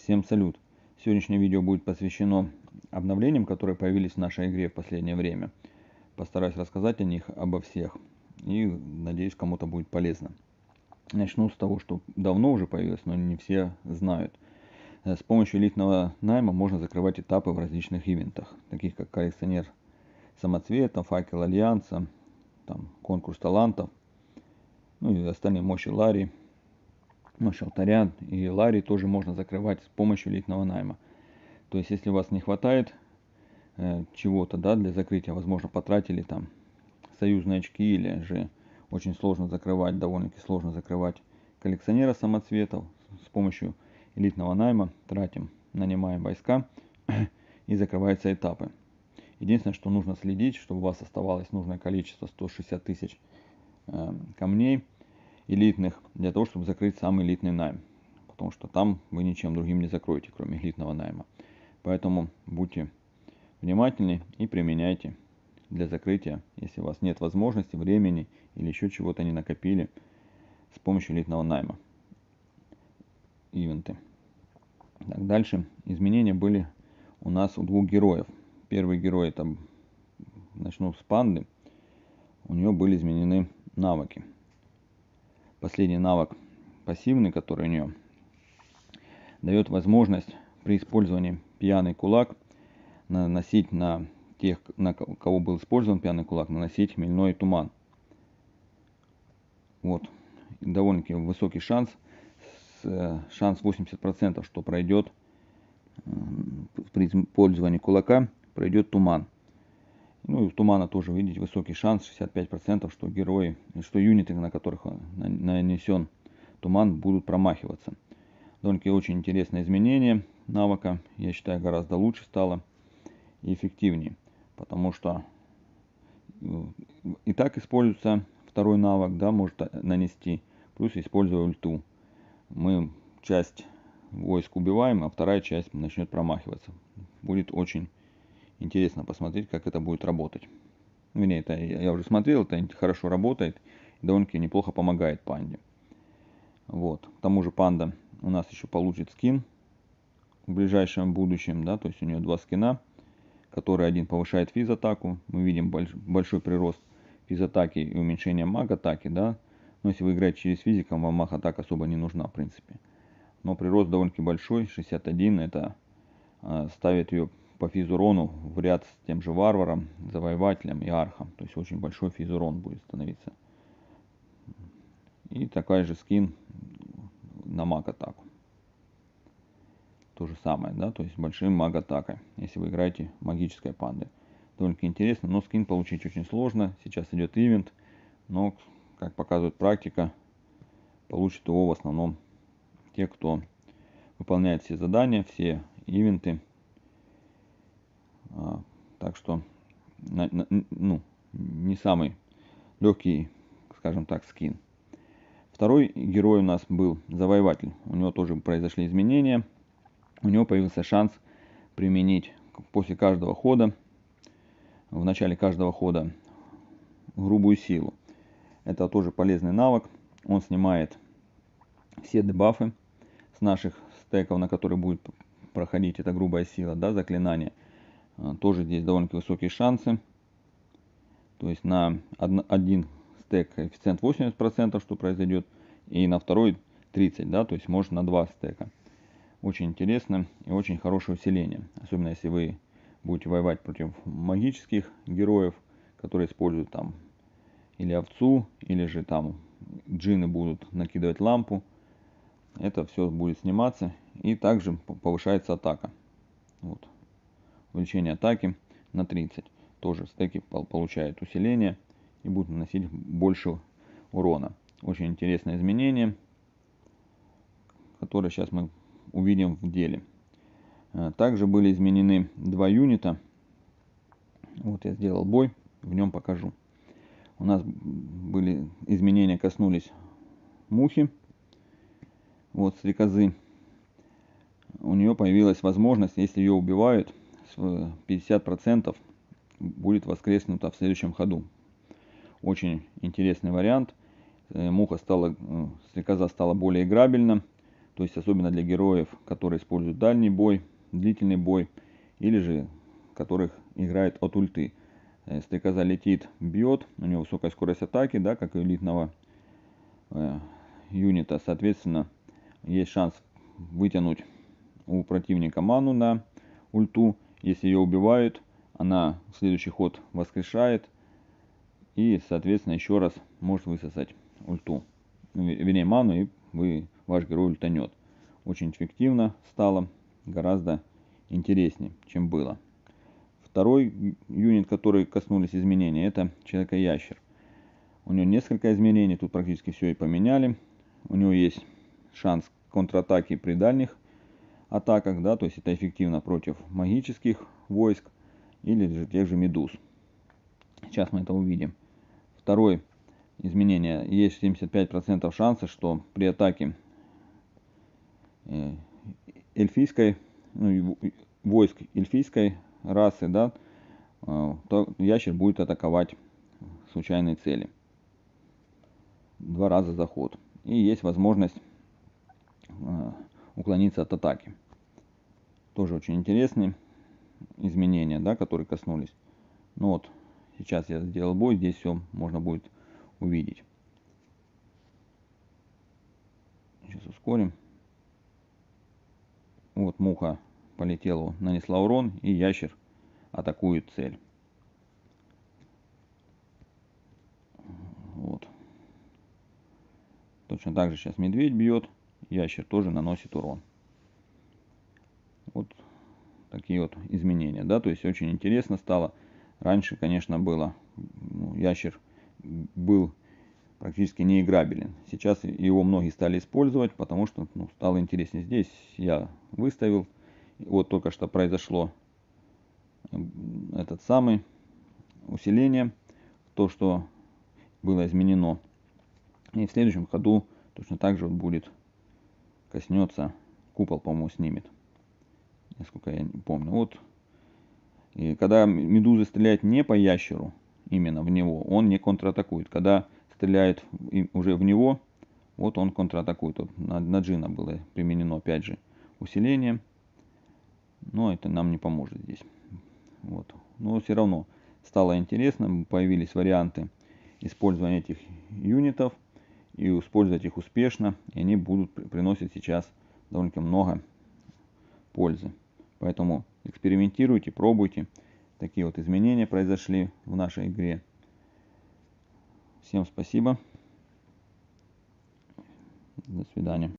Всем салют! Сегодняшнее видео будет посвящено обновлениям, которые появились в нашей игре в последнее время. Постараюсь рассказать о них обо всех и надеюсь, кому-то будет полезно. Начну с того, что давно уже появилось, но не все знают. С помощью элитного найма можно закрывать этапы в различных ивентах, таких как коллекционер самоцветов, факел альянса, конкурс талантов, ну и остальные мощи Ларри. Мощь алтаря и Ларри тоже можно закрывать с помощью элитного найма. То есть, если у вас не хватает чего-то, да, для закрытия, возможно, потратили там союзные очки, или же очень сложно закрывать, довольно-таки сложно закрывать коллекционера самоцветов, с помощью элитного найма тратим, нанимаем войска и закрываются этапы. Единственное, что нужно следить, чтобы у вас оставалось нужное количество 160 тысяч камней элитных, для того, чтобы закрыть самый элитный найм. Потому что там вы ничем другим не закроете, кроме элитного найма. Поэтому будьте внимательны и применяйте для закрытия, если у вас нет возможности, времени или еще чего-то не накопили, с помощью элитного найма. Ивенты. Так, дальше изменения были у нас у двух героев. Первый герой, это начну с панды. У нее были изменены навыки. Последний навык пассивный, который у нее дает возможность при использовании пьяный кулак наносить на тех, на кого был использован пьяный кулак, наносить хмельной туман. Вот. Довольно-таки высокий шанс 80%, что пройдет при использовании кулака, пройдет туман. Ну и у тумана тоже, видите, высокий шанс, 65%, что герои, что юниты, на которых нанесен туман, будут промахиваться. Довольно-таки очень интересное изменение навыка, я считаю, гораздо лучше стало и эффективнее, потому что и так используется второй навык, да, может нанести, плюс используя ульту. Мы часть войск убиваем, а вторая часть начнет промахиваться. Будет очень интересно посмотреть, как это будет работать. Вернее, это я уже смотрел, это хорошо работает, довольно-таки неплохо помогает панде. Вот. К тому же панда у нас еще получит скин в ближайшем будущем, да, то есть у нее два скина, который один повышает физ-атаку, мы видим большой прирост физ-атаки и уменьшение маг-атаки, да, но если вы играете через физика, вам маг-атака особо не нужна, в принципе. Но прирост довольно-таки большой, 61, это ставит ее по физ-урону в ряд с тем же варваром, завоевателем и архом, то есть очень большой физ-урон будет становиться. И такой же скин на маг-атаку. То же самое, да, то есть большим маг-атакой, если вы играете магической пандой. Довольно-таки интересно, но скин получить очень сложно. Сейчас идет ивент, но, как показывает практика, получит его в основном те, кто выполняет все задания, все ивенты. Так что, ну, не самый легкий, скажем так, скин. Второй герой у нас был завоеватель. У него тоже произошли изменения. У него появился шанс применить после каждого хода, в начале каждого хода, грубую силу. Это тоже полезный навык. Он снимает все дебафы с наших стеков, на которые будет проходить эта грубая сила, да, заклинание. Тоже здесь довольно-таки высокие шансы. То есть на один стек коэффициент 80%, что произойдет, и на второй 30%, да, то есть может на 2 стека. Очень интересно и очень хорошее усиление. Особенно если вы будете воевать против магических героев, которые используют там или овцу, или же там джинны будут накидывать лампу. Это все будет сниматься. И также повышается атака. Вот. Увеличение атаки на 30. Тоже стеки получают усиление и будут наносить больше урона. Очень интересное изменение, которое сейчас мы увидим в деле. Также были изменены два юнита. Вот я сделал бой, в нем покажу. У нас были изменения, коснулись мухи. Вот стрекозы. У нее появилась возможность, если ее убивают, 50% будет воскреснута в следующем ходу. Очень интересный вариант. Стрекоза стала более играбельна. То есть особенно для героев, которые используют дальний бой, длительный бой, или же которых играет от ульты. Стрекоза летит, бьет, у него высокая скорость атаки, да, как у элитного юнита. Соответственно, есть шанс вытянуть у противника ману на ульту. Если ее убивают, она в следующий ход воскрешает и, соответственно, еще раз может высосать ульту. Вернее, ману, и ваш герой ультанет. Очень эффективно стало, гораздо интереснее, чем было. Второй юнит, который коснулись изменений, это Человека-ящер. У него несколько изменений, тут практически все и поменяли. У него есть шанс контратаки при дальних атаках, да, то есть это эффективно против магических войск или же тех же медуз. Сейчас мы это увидим. Второе изменение. Есть 75% шанса, что при атаке эльфийской, войск эльфийской расы, да, то ящер будет атаковать случайные цели 2 раза за ход. И есть возможность уклониться от атаки. Тоже очень интересные изменения, да, которые коснулись. Ну вот, сейчас я сделал бой, здесь все можно будет увидеть. Сейчас ускорим. Вот муха полетела, нанесла урон, и ящер атакует цель. Вот. Точно так же сейчас медведь бьет, ящер тоже наносит урон. Вот такие вот изменения, да, то есть очень интересно стало. Раньше, конечно, было, ящер был практически неиграбелен. Сейчас его многие стали использовать, потому что стало интереснее. Здесь я выставил, вот только что произошло этот самый усиление, то, что было изменено. И в следующем ходу точно так же вот будет, коснется, купол, по-моему, снимет. Насколько я помню. Вот. И когда медуза стреляет не по ящеру, именно в него, он не контратакует. Когда стреляет уже в него, вот он контратакует. Вот на Джина было применено опять же усиление. Но это нам не поможет здесь. Вот. Но все равно стало интересно. Появились варианты использования этих юнитов. И использовать их успешно. И они будут приносить сейчас довольно много пользы. Поэтому экспериментируйте, пробуйте. Такие вот изменения произошли в нашей игре. Всем спасибо. До свидания.